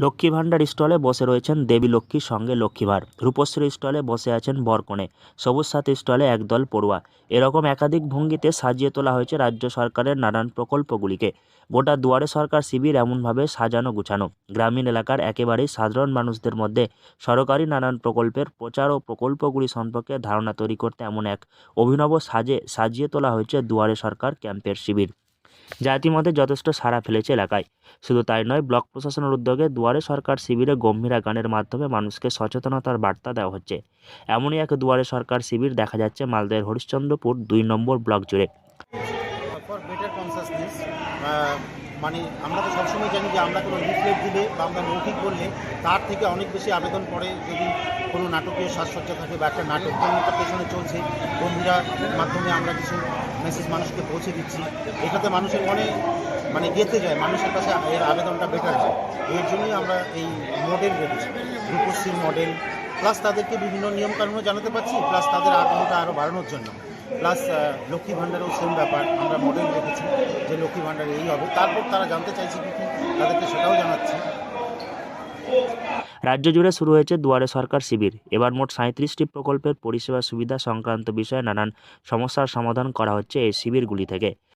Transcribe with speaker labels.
Speaker 1: লক্ষ্মী ভাণ্ডার স্টলে বসে রয়েছেন দেবী লক্ষ্মীর সঙ্গে লক্ষ্মী ভার। রূপশ্রী স্টলে বসে আছেন বরকনে। সবুজ সাথী স্টলে একদল পড়ুয়া। এরকম একাধিক ভঙ্গিতে সাজিয়ে তোলা হয়েছে রাজ্য সরকারের নানান প্রকল্পগুলিকে। গোটা দুয়ারে সরকার শিবির এমনভাবে সাজানো গুছানো। গ্রামীণ এলাকার একেবারেই সাধারণ মানুষদের মধ্যে সরকারি নানান প্রকল্পের প্রচার ও প্রকল্পগুলি সম্পর্কে ধারণা তৈরি করতে এমন এক অভিনব সাজিয়ে তোলা হয়েছে দুয়ারে সরকার ক্যাম্পের শিবির, যা ইতিমধ্যে যথেষ্ট সাড়া ফেলেছে এলাকায়। শুধু তাই নয়, ব্লক প্রশাসনের উদ্যোগে দুয়ারে সরকার শিবিরে গম্ভীরা গানের মাধ্যমে মানুষকে সচেতনতার বার্তা দেওয়া হচ্ছে। এমনই এক দুয়ারে সরকার শিবির দেখা যাচ্ছে মালদহের হরিশ্চন্দ্রপুর 2 নম্বর ব্লক জুড়ে।
Speaker 2: ফর বেটার কনসাসনেস, মানে আমরা তো সবসময় জানি যে আমরা কোনো লিফলেট দিলে বা আমরা মৌখিক বললে তার থেকে অনেক বেশি আবেদন পড়ে যদি কোনো নাটকীয় সাজসজ্জা থাকে বা একটা নাটক তার পেছনে চলছে, বন্ধুরা মাধ্যমে আমরা কিছু মেসেজ মানুষকে পৌঁছে দিচ্ছি, এটাতে মানুষের মনে মানে গেঁথে যায়, মানুষের কাছে এর আবেদনটা বেটার হয়। এর জন্যই আমরা এই মডেল রেখেছি, রূপশ্রীর মডেল, প্লাস তাদেরকে বিভিন্ন নিয়মকানুনও জানাতে পারছি, প্লাস তাদের আগ্রহটা আরও বাড়ানোর জন্য, প্লাস লক্ষ্মী ভাণ্ডারেও সেম ব্যাপার, আমরা মডেল রেখেছি যে লক্ষ্মী ভাণ্ডার এই হবে, তারপর তারা জানতে চাইছে কী কী তাদেরকে সেটাও জানাচ্ছি।
Speaker 1: রাজ্য জুড়ে শুরু হয়েছে দুয়ারে সরকার শিবির। এবার মোট 37টি প্রকল্পের পরিষেবা সুবিধা সংক্রান্ত বিষয়ে নানান সমস্যার সমাধান করা হচ্ছে এই শিবিরগুলি থেকে।